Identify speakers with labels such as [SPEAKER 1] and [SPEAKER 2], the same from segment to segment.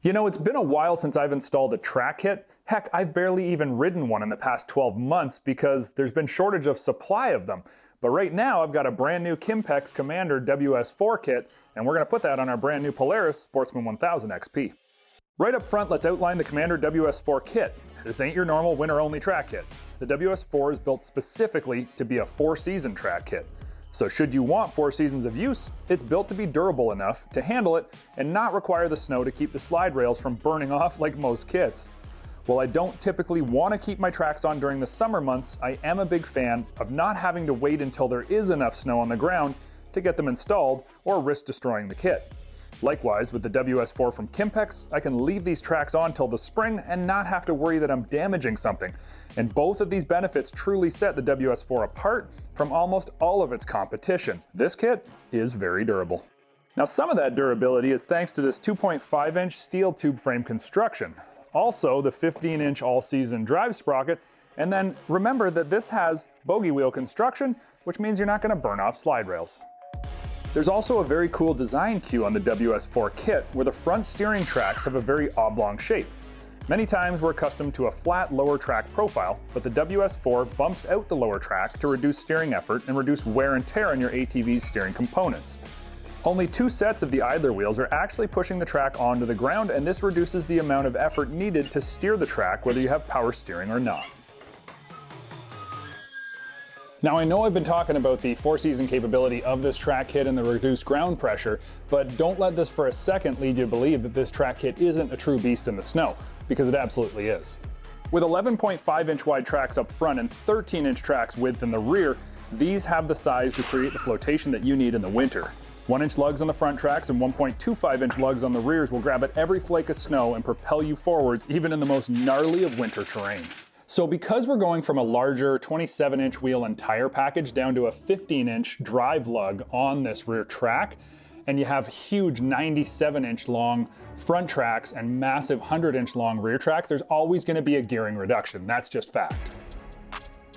[SPEAKER 1] You know, it's been a while since I've installed a track kit. Heck, I've barely even ridden one in the past 12 months because there's been shortage of supply of them. But right now I've got a brand new Kimpex Commander WS4 kit, and we're gonna put that on our brand new Polaris Sportsman XP. Right up front, let's outline the Commander WS4 kit. This ain't your normal winter-only track kit. The WS4 is built specifically to be a 4-season track kit. So should you want 4 seasons of use, it's built to be durable enough to handle it and not require the snow to keep the slide rails from burning off like most kits. While I don't typically want to keep my tracks on during the summer months, I am a big fan of not having to wait until there is enough snow on the ground to get them installed or risk destroying the kit. Likewise, with the WS4 from Kimpex, I can leave these tracks on till the spring and not have to worry that I'm damaging something. And both of these benefits truly set the WS4 apart from almost all of its competition. This kit is very durable. Now, some of that durability is thanks to this 2.5-inch steel tube frame construction. Also, the 15-inch all-season drive sprocket, and then remember that this has bogey wheel construction, which means you're not going to burn off slide rails. There's also a very cool design cue on the WS4 kit where the front steering tracks have a very oblong shape. Many times we're accustomed to a flat lower track profile, but the WS4 bumps out the lower track to reduce steering effort and reduce wear and tear on your ATV's steering components. Only 2 sets of the idler wheels are actually pushing the track onto the ground, and this reduces the amount of effort needed to steer the track whether you have power steering or not. Now, I know I've been talking about the 4-season capability of this track kit and the reduced ground pressure, but don't let this for a second lead you to believe that this track kit isn't a true beast in the snow, because it absolutely is. With 11.5-inch wide tracks up front and 13-inch tracks width in the rear, these have the size to create the flotation that you need in the winter. 1-inch lugs on the front tracks and 1.25-inch lugs on the rears will grab at every flake of snow and propel you forwards even in the most gnarly of winter terrain. So because we're going from a larger 27-inch wheel and tire package down to a 15-inch drive lug on this rear track, and you have huge 97-inch long front tracks and massive 100-inch long rear tracks, there's always going to be a gearing reduction. That's just fact.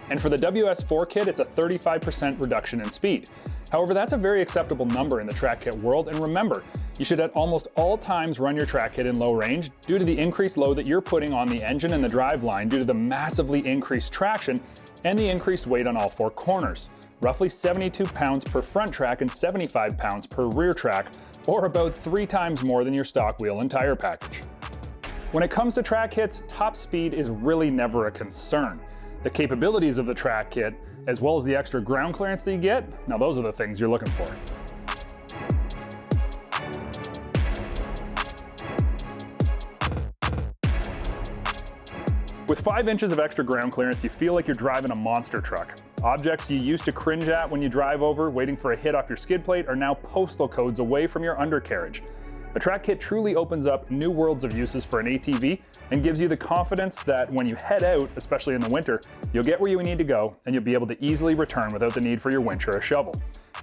[SPEAKER 1] And for the WS4 kit, it's a 35% reduction in speed. However, that's a very acceptable number in the track kit world, and remember, you should at almost all times run your track kit in low range due to the increased load that you're putting on the engine and the drive line due to the massively increased traction and the increased weight on all 4 corners. Roughly 72 pounds per front track and 75 pounds per rear track, or about 3 times more than your stock wheel and tire package. When it comes to track kits, top speed is really never a concern. The capabilities of the track kit, as well as the extra ground clearance that you get, now those are the things you're looking for. With 5 inches of extra ground clearance, you feel like you're driving a monster truck. Objects you used to cringe at when you drive over, waiting for a hit off your skid plate, are now postal codes away from your undercarriage. The track kit truly opens up new worlds of uses for an ATV and gives you the confidence that when you head out, especially in the winter, you'll get where you need to go and you'll be able to easily return without the need for your winch or a shovel.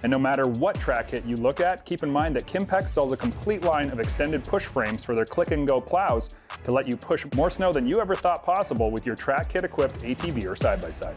[SPEAKER 1] And no matter what track kit you look at, keep in mind that Kimpex sells a complete line of extended push frames for their click-and-go plows to let you push more snow than you ever thought possible with your track kit equipped ATV or side-by-side.